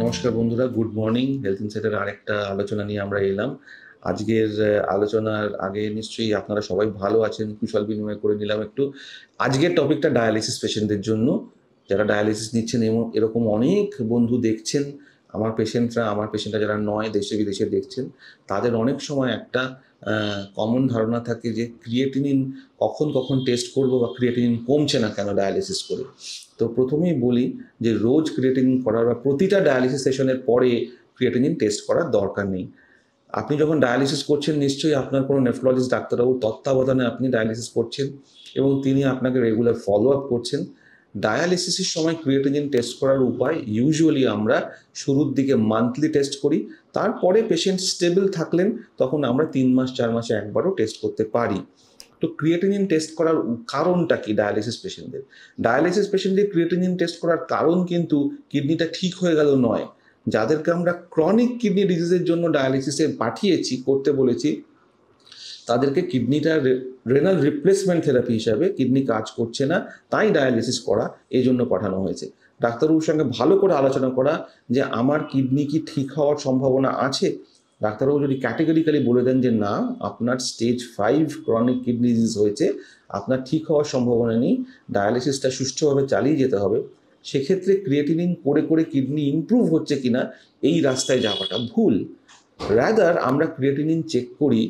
নমস্কার বন্ধুরা, good morning. Health ইনসাইটের আরেকটা আলোচনা নিয়ে আমরা এলাম। আজকের আলোচনার আগে নিশ্চয়ই আপনারা সবাই ভালো আছেন, কুশল বিনিময় করে নিলাম একটু। আজকের টপিকটা ডায়ালিসিস পেশেন্টদের জন্য, যারা ডায়ালিসিস নিচ্ছেন এবং এরকম অনেক বন্ধু দেখছেন। আমার পেশেন্টরা যারা নয়, দেশে বিদেশে দেখছেন, তাদের অনেক সময় একটা কমন ধারণা থাকে যে ক্রিয়েটিনিন কখন কখন টেস্ট করবো বা ক্রিয়েটিনিন কমছে না কেন ডায়ালিসিস করে। তো প্রথমেই বলি যে রোজ ক্রিয়েটিনিন করার বা প্রতিটা ডায়ালিসিস সেশনের পরে ক্রিয়েটিনিন টেস্ট করার দরকার নেই। আপনি যখন ডায়ালিসিস করছেন নিশ্চয়ই আপনার কোনো নেফ্রোলজিস্ট ডাক্তারবাবুর তত্ত্বাবধানে আপনি ডায়ালিসিস করছেন এবং তিনি আপনাকে রেগুলার ফলো আপ করছেন। ডায়ালিসিসের সময় ক্রিয়েটিনিন টেস্ট করার উপায় ইউজুয়ালি আমরা শুরুর দিকে মান্থলি টেস্ট করি, তারপরে পেশেন্ট স্টেবল থাকলেন তখন আমরা 3 মাস 4 মাসে একবারও টেস্ট করতে পারি। তো ক্রিয়েটিনিন টেস্ট করার কারণটা কি ডায়ালিসিস পেশেন্টদের ক্রিয়েটিনিন টেস্ট করার কারণ কিন্তু কিডনিটা ঠিক হয়ে গেল নয়। যাদেরকে আমরা ক্রনিক কিডনি ডিজিজের জন্য ডায়ালিসিসে পাঠিয়েছি, করতে বলেছি, তাদেরকে কিডনিটা রেনাল রিপ্লেসমেন্ট থেরাপি হিসাবে কিডনি কাজ করছে না, তাই ডায়ালিসিস করা এই জন্য পাঠানো হয়েছে। ডাক্তারবাবুর সঙ্গে ভালো করে আলোচনা করা যে আমার কিডনি কি ঠিক হওয়ার সম্ভাবনা আছে। ডাক্তারবাবু যদি ক্যাটেগরিক্যালি বলে দেন যে না, আপনার স্টেজ 5 ক্রনিক কিডনি ডিজিজ হয়েছে, আপনার ঠিক হওয়ার সম্ভাবনা নেই, ডায়ালিসিসটা সুষ্ঠুভাবে চালিয়ে যেতে হবে, সেক্ষেত্রে ক্রিয়েটিনিন করে করে কিডনি ইমপ্রুভ হচ্ছে কিনা এই রাস্তায় যাওয়াটা ভুল। রাদার আমরা ক্রিয়েটিনিন চেক করি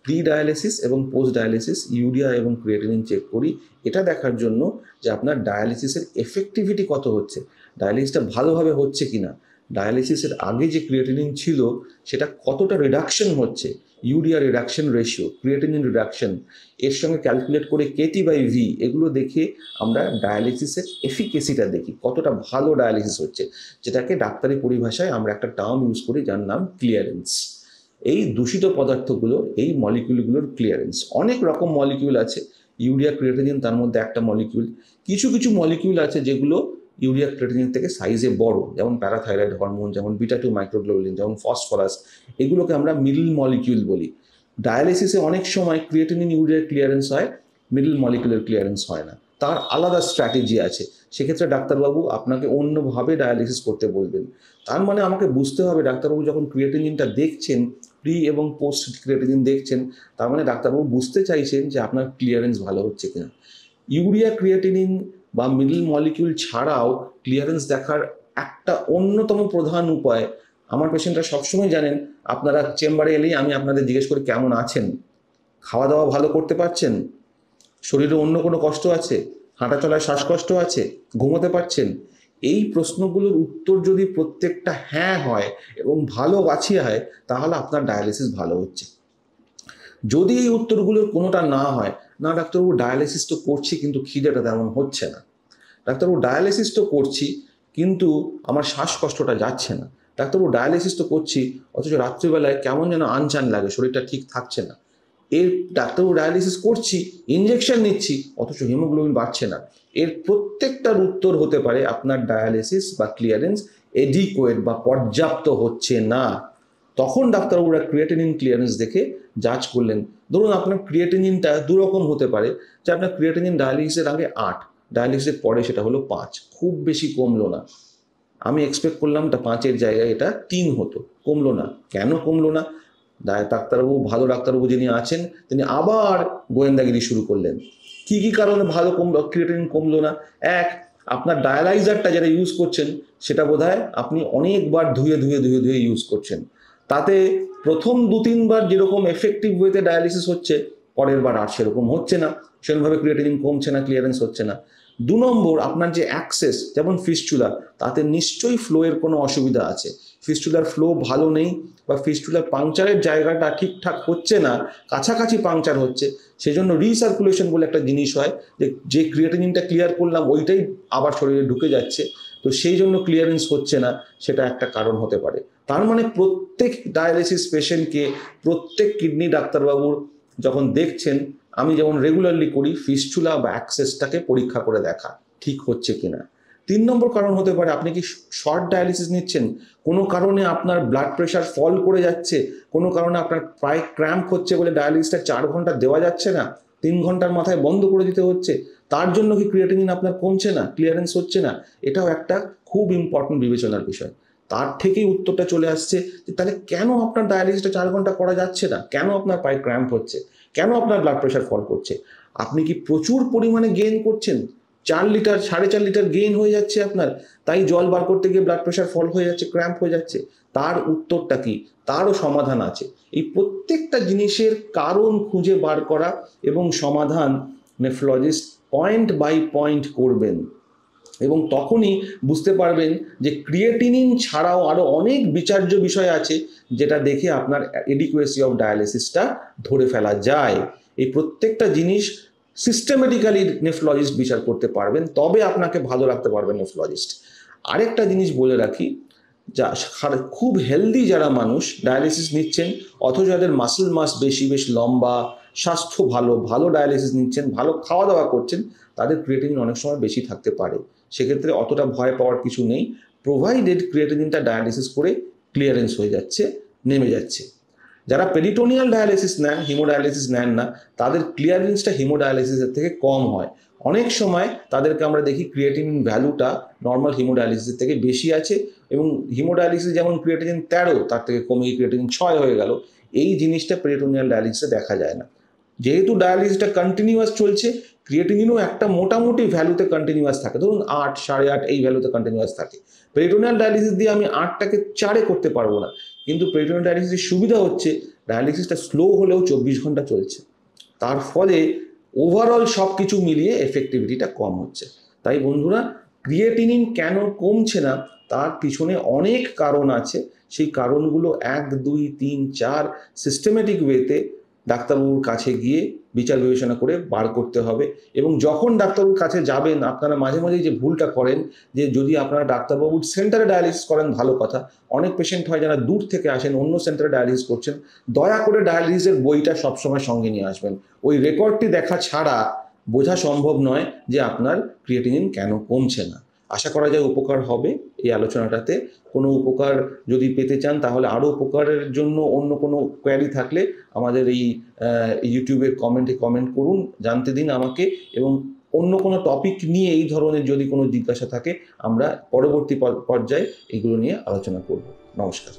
প্রি ডায়ালিসিস এবং পোস্ট ডায়ালিসিস, ইউরিয়া এবং ক্রিয়েটিনিন চেক করি এটা দেখার জন্য যে আপনার ডায়ালিসিসের এফেক্টিভিটি কত হচ্ছে, ডায়ালিসিসটা ভালোভাবে হচ্ছে কিনা, ডায়ালিসিসের আগে যে ক্রিয়েটিনিন ছিল সেটা কতটা রিডাকশন হচ্ছে, urea reduction ratio, creatinine reduction, এর সঙ্গে ক্যালকুলেট করে KT/V, এগুলো দেখে আমরা ডায়ালিসিসের এফিকেসিটা দেখি, কতটা ভালো ডায়ালিসিস হচ্ছে, যেটাকে ডাক্তারি পরিভাষায় আমরা একটা টার্ম ইউজ করি যার নাম ক্লিয়ারেন্স। এই দূষিত পদার্থগুলো, এই মলিকিউলগুলোর ক্লিয়ারেন্স। অনেক রকম মলিকিউল আছে, ইউরিয়া ক্রিয়েটিনিন তার মধ্যে একটা মলিকিউল। কিছু কিছু মলিকিউল আছে যেগুলো ইউরিয়া ক্রিয়েটিনিন থেকে সাইজে বড়, যেমন প্যারাথাইরয়েড হরমোন, যেমন β2 মাইক্রোগ্লোবুলিন, যেমন ফসফরাস, এগুলোকে আমরা মিডল মলিকিউল বলি। ডায়ালিসিসে অনেক সময় ক্রিয়েটিনিন ইউরিয়ার ক্লিয়ারেন্স হয়, মিডল মলিকিউলের ক্লিয়ারেন্স হয় না, তার আলাদা স্ট্র্যাটেজি আছে। সেক্ষেত্রে ডাক্তারবাবু আপনাকে অন্যভাবে ডায়ালিসিস করতে বলবেন। তার মানে আমাকে বুঝতে হবে ডাক্তারবাবু যখন ক্রিয়েটিনিনটা দেখছেন, প্রি এবং পোস্ট ক্রিয়েটিনিন দেখছেন, তার মানে ডাক্তারবাবু বুঝতে চাইছেন যে আপনার ক্লিয়ারেন্স ভালো হচ্ছে কিনা। ইউরিয়া ক্রিয়েটিনিন বা মিডল মলিকিউল ছাড়াও ক্লিয়ারেন্স দেখার একটা অন্যতম প্রধান উপায়, আমার পেশেন্টরা সবসময় জানেন, আপনারা চেম্বারে এলেই আমি আপনাদের জিজ্ঞেস করি কেমন আছেন, খাওয়া দাওয়া ভালো করতে পারছেন, শরীরে অন্য কোনো কষ্ট আছে, হাঁটা চলায় শ্বাসকষ্ট আছে, ঘুমোতে পারছেন। এই প্রশ্নগুলোর উত্তর যদি প্রত্যেকটা হ্যাঁ হয় এবং ভালো বাছিয়ে হয়, তাহলে আপনার ডায়ালিসিস ভালো হচ্ছে। যদি এই উত্তরগুলোর কোনোটা না হয়, না ডাক্তারবাবু ডায়ালিসিস তো করছি কিন্তু খিদেটা তেমন হচ্ছে না, ডাক্তারবাবু ডায়ালিসিস তো করছি কিন্তু আমার শ্বাসকষ্টটা যাচ্ছে না, ডাক্তারবাবু ডায়ালিসিস তো করছি অথচ রাত্রিবেলায় কেমন যেন আনচান লাগে, শরীরটা ঠিক থাকছে না, এর ডাক্তারবাবু ডায়ালিসিস করছি, ইনজেকশন নিচ্ছি অথচ হিমোগ্লোবিন বাড়ছে না, এর প্রত্যেকটার উত্তর হতে পারে আপনার ডায়ালিসিস বা ক্লিয়ারেন্স এডিকুয়েট বা পর্যাপ্ত হচ্ছে না। তখন ডাক্তারবাবুরা ক্রিয়েটিনিন ক্লিয়ারেন্স দেখে জাজ করলেন। ধরুন আপনার ক্রিয়েটিনিনটা দুরকম হতে পারে, যে আপনার ক্রিয়েটিনিন ডায়ালিসিসের আগে 8, ডায়ালিসিসের পরে সেটা হলো 5, খুব বেশি কমলো না। আমি এক্সপেক্ট করলাম এটা 5-এর জায়গায় এটা 3 হতো, কমলো না। কেন কমলো না? ডাক্তারবাবু, ভালো ডাক্তারবাবু যিনি আছেন, তিনি আবার গোয়েন্দাগিরি শুরু করলেন। কি কি কারণে ক্রিয়েটিনিন কমলো না? এক, আপনার ডায়ালাইজারটা যেটা ইউজ করছেন সেটা বোধহয় আপনি অনেকবার ধুয়ে ধুয়ে ধুয়ে ধুয়ে ইউজ করছেন, তাতে প্রথম 2-3 বার যেরকম এফেক্টিভ ওয়েতে ডায়ালিসিস হচ্ছে, পরের বার আর সেরকম হচ্ছে না, সেরকমভাবে ক্রিয়েটিনিন কমছে না, ক্লিয়ারেন্স হচ্ছে না। 2 নম্বর, আপনার যে অ্যাক্সেস, যেমন ফিস্চুলা, তাতে নিশ্চয়ই ফ্লোয়ের কোনো অসুবিধা আছে, ফিস্চুলার ফ্লো ভালো নেই বা ফিস্চুলার পাংচারের জায়গাটা ঠিকঠাক হচ্ছে না, কাছাকাছি পাংচার হচ্ছে, সেজন্য রিসার্কুলেশন বলে একটা জিনিস হয়, যে ক্রিয়েটিনিনটা ক্লিয়ার করলাম ওইটাই আবার শরীরে ঢুকে যাচ্ছে, তো সেই জন্য ক্লিয়ারেন্স হচ্ছে না, সেটা একটা কারণ হতে পারে। তার মানে প্রত্যেক ডায়ালিসিস পেশেন্টকে, প্রত্যেক কিডনি ডাক্তারবাবুর যখন দেখছেন, আমি যেমন রেগুলারলি করি, ফিস্চুলা বা অ্যাক্সেসটাকে পরীক্ষা করে দেখা ঠিক হচ্ছে কিনা। 3 নম্বর কারণ হতে পারে আপনি কি শর্ট ডায়ালিসিস নিচ্ছেন, কোনো কারণে আপনার ব্লাড প্রেশার ফল করে যাচ্ছে, কোনো কারণে আপনার প্রায় ক্র্যাম্প হচ্ছে বলে ডায়ালিসিসটা 4 ঘন্টা দেওয়া যাচ্ছে না, 3 ঘন্টার মাথায় বন্ধ করে দিতে হচ্ছে, তার জন্য কি ক্রিয়েটিনিন আপনার কমছে না, ক্লিয়ারেন্স হচ্ছে না? এটাও একটা খুব ইম্পর্টেন্ট বিবেচনার বিষয়। তার থেকেই উত্তরটা চলে আসছে যে তাহলে কেন আপনার ডায়ালিসিসটা 4 ঘন্টা করা যাচ্ছে না, কেন আপনার পায়ে ক্র্যাম্প হচ্ছে, কেন আপনার ব্লাড প্রেশার ফল করছে। আপনি কি প্রচুর পরিমাণে গেইন করছেন, 4 লিটার 4.5 লিটার গেইন হয়ে যাচ্ছে আপনার, তাই জল বার করতে গিয়ে ব্লাড প্রেশার ফল হয়ে যাচ্ছে, ক্র্যাম্প হয়ে যাচ্ছে। তার উত্তরটা কি, তারও সমাধান আছে। এই প্রত্যেকটা জিনিসের কারণ খুঁজে বার করা এবং সমাধান নেফ্রোলজিস্ট পয়েন্ট বাই পয়েন্ট করবেন, এবং তখনই বুঝতে পারবেন যে ক্রিয়েটিনিন ছাড়াও আরও অনেক বিচার্য বিষয় আছে যেটা দেখে আপনার এডিকুয়েসি অফ ডায়ালিসিসটা ধরে ফেলা যায়। এই প্রত্যেকটা জিনিস সিস্টেমেটিক্যালি নেফ্রোলজিস্ট বিচার করতে পারবেন, তবে আপনাকে ভালো রাখতে পারবেন নেফ্রোলজিস্ট। আরেকটা জিনিস বলে রাখি, যা খুব হেলদি যারা মানুষ ডায়ালিসিস নিচ্ছেন অথচ যাদের মাসল মাস বেশি, বেশ লম্বা, স্বাস্থ্য ভালো, ভালো ডায়ালিসিস নিচ্ছেন, ভালো খাওয়া দাওয়া করছেন, তাদের ক্রিয়েটিনিন অনেক সময় বেশি থাকতে পারে। সেক্ষেত্রে অতটা ভয় পাওয়ার কিছু নেই, প্রোভাইডেড ক্রিয়েটিনিনটা ডায়ালিসিস করে ক্লিয়ারেন্স হয়ে যাচ্ছে, নেমে যাচ্ছে। যারা পেরিটোনিয়াল ডায়ালিসিস নেন, হিমোডায়ালিসিস নেন না, তাদের ক্লিয়ারেন্সটা হিমোডায়ালিসিসের থেকে কম হয়। অনেক সময় তাদেরকে আমরা দেখি ক্রিয়েটিনিন ভ্যালুটা নর্মাল হিমোডায়ালিসিসের থেকে বেশি আছে, এবং হিমোডায়ালিসিস যেমন ক্রিয়েটিনিন 13, তার থেকে কমে ক্রিয়েটিনিন 6 হয়ে গেল। এই জিনিসটা পেরিটোনিয়াল ডায়ালিসিসে দেখা যায় না। যেহেতু ডায়ালিসিসটা কন্টিনিউয়াস চলছে, ক্রিয়েটিনিনও একটা মোটামুটি ভ্যালুতে কন্টিনিউয়াস থাকে, ধরুন 8, 8.5 এই ভ্যালুতে কন্টিনিউয়াস থাকে। পেরিটোনিয়াল ডায়ালিসিস দিয়ে আমি 8টাকে 4-এ করতে পারবো না, কিন্তু পেরিটোনিয়াল ডায়ালিসিসের সুবিধা হচ্ছে ডায়ালিসিসটা স্লো হলেও 24 ঘন্টা চলছে, তার ফলে ওভারঅল সব কিছু মিলিয়ে এফেক্টিভিটিটা কম হচ্ছে। তাই বন্ধুরা, ক্রিয়েটিনিন কেন কমছে না তার পিছনে অনেক কারণ আছে। সেই কারণগুলো 1, 2, 3, 4 সিস্টেমেটিক ওয়েতে ডাক্তারবাবুর কাছে গিয়ে বিচার বিবেচনা করে বার করতে হবে। এবং যখন ডাক্তারবাবুর কাছে যাবেন, আপনারা মাঝে মাঝে যে ভুলটা করেন যে যদি আপনারা ডাক্তারবাবুর সেন্টারে ডায়ালিসিস করেন ভালো কথা, অনেক পেশেন্ট হয় যারা দূর থেকে আসেন, অন্য সেন্টারে ডায়ালিসিস করছেন, দয়া করে ডায়ালিসিসের বইটা সবসময় সঙ্গে নিয়ে আসবেন। ওই রেকর্ডটি দেখা ছাড়া বোঝা সম্ভব নয় যে আপনার ক্রিয়েটিনিন কেন কমছে না। আশা করা যায় উপকার হবে এই আলোচনাটাতে। কোনো উপকার যদি পেতে চান তাহলে আরও উপকারের জন্য অন্য কোনো কোয়ারি থাকলে আমাদের এই ইউটিউবের কমেন্টে কমেন্ট করুন, জানতে দিন আমাকে, এবং অন্য কোনো টপিক নিয়ে এই ধরনের যদি কোনো জিজ্ঞাসা থাকে আমরা পরবর্তী পর্যায়ে এগুলো নিয়ে আলোচনা করব। নমস্কার।